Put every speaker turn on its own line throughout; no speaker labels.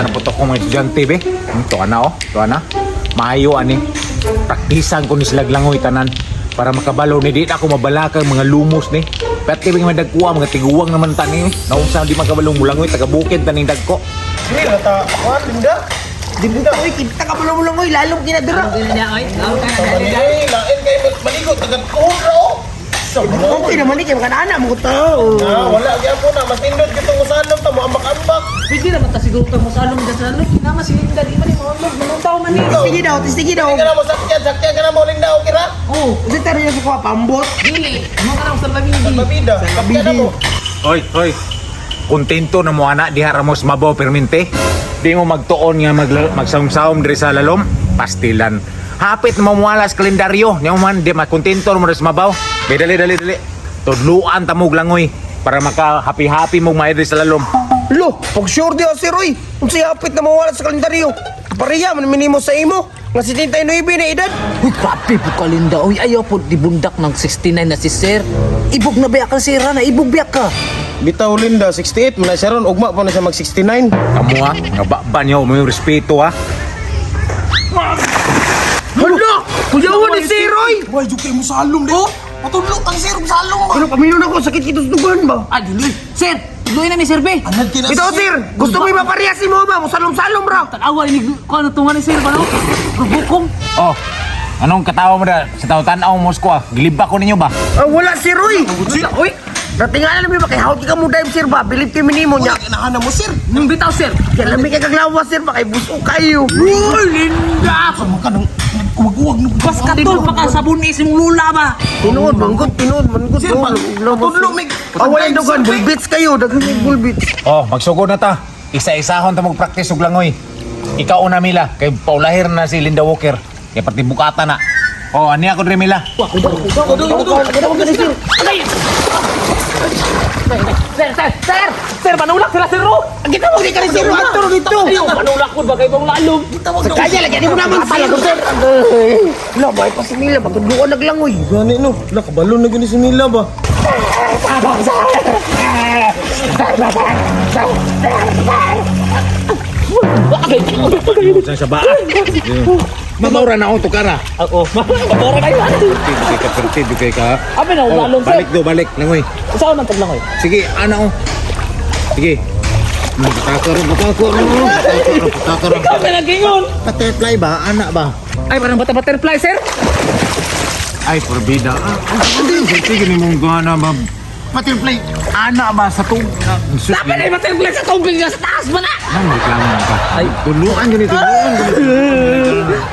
Asa na po to kung mga estudyante be? Tuwa na oh, tuwa na. Maayo ani. Praktisan ko ni silaglangoy tanan para makabalo ni di na ako mabalakang mga lumos ni. Pati bing madagkuha mga tiguwang naman tani. Naunsa di makabalong mulangoy taga bukid taning dagko.
Hindi nata ako linda.
Dibuta oy, kita ka bulong-bulong oy, lalong kinadira.
Lain kay maligo tagad ko oh.
Okay naman ni kay makana mo tao.
Wala gyapon na mas nindot kitong usalom ta mo ambak-ambak.
Pwede naman ta siguro ka mo sa along dyan sa along. Kinama si Linda, di man yung maulog. Manuntaw man eh.
Sige daw.
Hindi ka na mo sakyan ka na mo linda okay ra.
Oo.
Kasi taro niya sa kuha pambot.
Dili. Ano ka lang sa labindi.
Mabida, sakyan na mo.
Oy. Kontento na mo ana diha ramos mabaw permente. Di mo magtuon nga magsawom-sawom diri sa lalom, pastilan. Hapit na mamualas kalendaryo, nya man di makontento mo sa mabaw. Dali. Tudluan ta mo langoy para maka happy mo maayos sa lalom.
Lo, pag sure di si Roy. Unsay hapit na mawala sa kalendaryo. Pareya man minimo sa imo. Nga 79 na edad.
Uy, grabe po ka Linda. Uy, ayaw po di bundak ng 69 na si Sir. Ibog na biyak ka Sir, na ibog biyak ka.
Bitaw linda 68 man na siya ron ugma pa na siya mag 69.
Kamu ha, nga ba niyo mo yung respeto ha.
Hala, kuyawan ni si Roy.
Why jukay mo sa alom oh? Matudlok ang serum sa alom ba?
Ano kamino na ko sakit kito sa dugan ba?
Ay, dili. Sir, tuloy na ni Sir B.
Anad kina
Ito sir, gusto mo ipapareha si mo ba? Musalom-salom ra.
Tanawa, ini ko na tunga ni Sir ba no? Rubukong.
Oh, anong katawa mo na sa taw-tanaw mo Moskwa? Giliba ko ninyo ba?
Wala si Roy. Uy, natingalan namin ba kay hawd ka mo dive sir ba? Bilib kay minimo niya.
Kinahana mo sir.
Nung bitaw Sir.
Kaya lamig kay kaglawas sir ba kay buso kayo.
Uy, Linda.
Kamu ka nang kumagwag ng
Bas katol pa ka sa bunis yung lula ba?
Tinood, manggot.
Sir, matudlok mig.
Awalay dugan, bulbits kayo. Daghang may bulbits.
Oh, magsugod na ta. Isa-isahon ta mag-practice og langoy. Ikaw una Mila, kay paulahir na si Linda Walker. Kay pati bukata na. Oh, ani ako dre Mila.
Sir, manulak sila Sir Ro.
Kita mo di ka rin sir, actor dito.
Manulak po ba kayo bang lalong?
Kaya lagi, di mo naman sir. Wala, bahay pa si Mila, magtudluan naglangoy.
Gani no, nakabalon na gani si Mila ba?
Sa ba? Mamawra na ako to kara.
Oo. Mabora kayo.
Pertido kay ka.
Abi na,
Oh,
lalong
balik do, balik langoy.
Saan man taglangoy?
Sige, ana oh. Sige. Butakar.
Ikaw pinagingon.
Butterfly ba? Ana ba?
Ay, parang butterfly, Sir.
Ay, forbida. Sige ni mong gana ba? Butterfly. Ana ba sa tubig?
Dapat ay butterfly sa tubig na sa taas mo na.
Nang reklamo na ka.
Ay.
Tuluan ganito.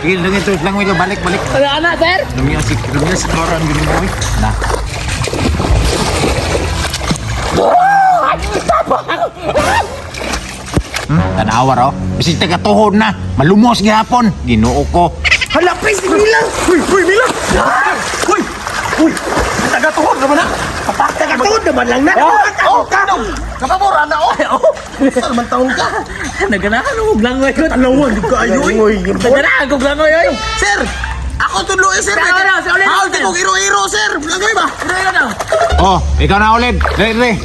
Sige, lang ito lang mo balik.
Wala na, Sir.
Lumiasik koran ganito mo. Na. Tanawa raw. Bisita ka tuhod na. Malumos gihapon. Ginoo ko.
Hala, please, si Mila. Uy, Mila. Uy, taga-tuhod naman na. Taga-tuhod naman lang na.
Kapamura na oh. Saan man taon ka?
Naganahan ko langoy ko.
Alawan, di ka ayo eh.
Naganahan ko langoy, oy.
Sir, ako tulo eh sir.
Sir, ulit.
Hawal ka kong iro-iro sir. Langoy ba?
Ano daw?
Oh, ikaw na ulit. Re.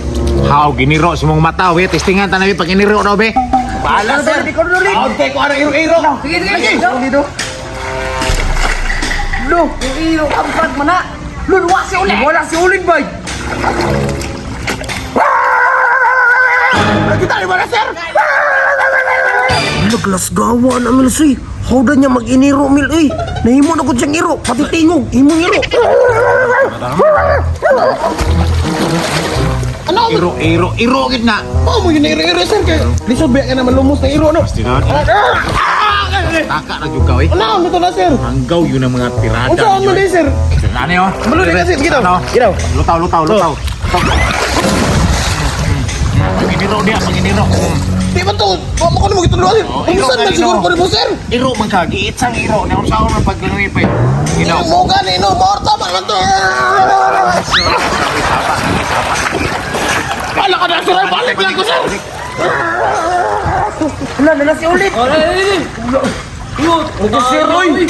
How giniro sa mong mata, we. Testingan ta namin pag giniro daw, be.
Bahala sir. Hawal kayo kung ano iro-iro.
Sige.
Lo, yung ilo, ampat mo na.
Lulwa si ulit.
Wala si Ulin, bay.
Kita ni mana sir?
Naglasgawa na mil soy. Hawda niya mag-iniro mil eh. Nahimo na ko siyang iro. Pati tingog. Himong iro.
Iro gid na.
Oh, mo yun iro-iro sir kay. Lisod biya ka naman lumos na iro no.
Tinan. Taka ra jud ka, we.
Ano nito na sir?
Hanggaw yun ang mga tirada.
Unsa ano di sir?
Ano yun?
Malulit na sir, gitaw.
Ano?
Gitaw.
Lutaw. Pag-iniro diya, pag-iniro.
Di ba to? Mo ko na mo gituluan sir.
iro
Unsa
ka,
man siguro
iro.
ko ni mo sir?
Iro man ka, giit sang iro. Naon sa ako paglangoy pa. Ginaw.
Mo gani no, morta man man to. Wala ka na sir, balik lang ko sir.
Wala na si Ulit.
Yun.
Sir Roy.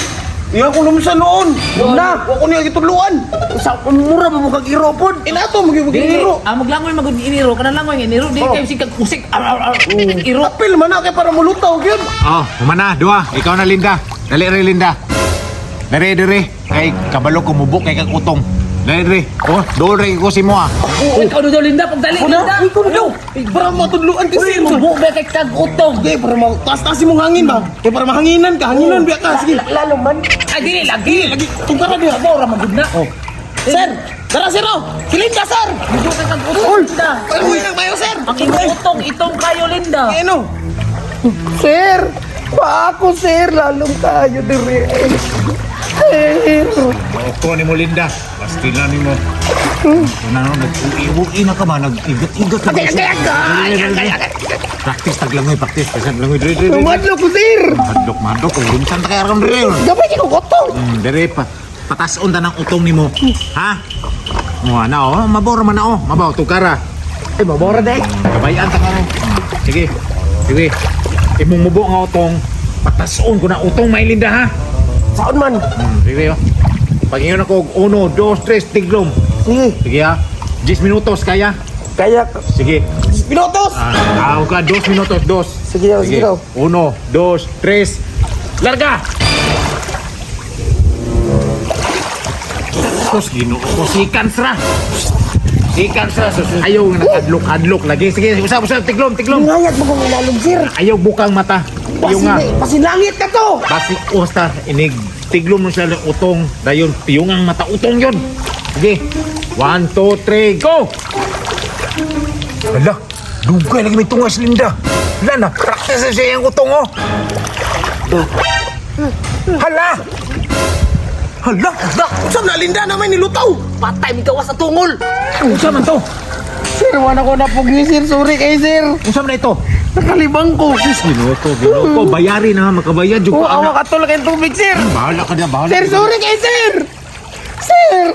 Iya ko naman sa noon.
Na.
Ako niya gituluan.
Sa mura ba mo kag iropon?
Inato
Di,
magigiro.
maglangoy magud iniro kana langoy iniro di kay sikag kusik. Iro.
Apil man na kay para mulutaw gyud.
Oh, humana, dua. Ikaw na, Linda. Dali rin, Linda. Dali, dali. Kay kabalo ko mubok kay kag utong. Dali, dali. Oh, doon rin ko si mo ah.
Ikaw do Linda pagdali Linda.
Para matudluan kasi.
Subo ba kay kag utog.
Okay, para taas-taas mong hangin ba? Kaya para mahanginan ka, hanginan biya ka. Sige.
Lalo man.
Ay dili lagi.
Lagi, tungkara diya.
Ora magud na. Oh.
Sir, tara sir, oh. Kilin ka, sir.
Subo kay kag utog Linda.
Uy, nang tayo, sir.
Ang utong itong kayo Linda.
Ano?
Sir, pa ako sir, lalong kayo dire. Sir.
Oko ni mo, Linda. Pastilan ni mo. Ano, nag-uwi na ka ba? Nag-igat-igat ka ba? Practice, taglangoy, practice. Taglangoy, dre, dre, dre.
Madlo ko sir.
Madok, kung limsan ta kaya ram dre.
Gabay ko kotong.
Dre, patason ta ng utong ni mo. Ha? Mga na, oh. Mabaw raman na, oh. Mabaw, tukara.
Ay, mabora dek.
Kabayan ta ka rin. Sige, sige. Imong mubo nga utong. Patason ko na utong, may Linda, ha?
Saan man?
Sige, oh. Pag inyo na ko, 1, 2, 3, tiglom.
Sige,
Sige, ha? 10 minutos, kaya?
kaya.
Sige.
Pinotos!
Tao ka, 2 minutos, 2.
Sige daw, sige daw.
1, 2, 3. Larga! Sus, ginoo ko. Sikans ra. Sikans ra. Sus, ayaw nga nag-adlok-adlok lagi. Sige, usap, tiglom.
Ngayat mo kung ilalong sir.
Ayaw bukang mata. Ayaw nga.
Pasinangit ka to.
Basi, usta, inig. Tiglom mo siya ng utong. Dayon, piyungang mata. Utong yun. Sige. 1, 2, 3, go! Hala, dugay lagi may tungas, Linda. Hala na, practice na siya yung utong, oh. Hala! Hala!
Saan na Linda naman nilutaw?
Patay mi gawas sa tungol.
Unsa man to?
Sir, wala ko na pugi sir. Sorry kay sir.
Unsa man na ito?
Nakalibang ko.
Ginoo ko. Bayari na, makabayad. Yung
Oo,
ko,
awa ka tulog yung tubig sir.
Bahala ka na, bahala.
Sir, sorry kay sir. Sir.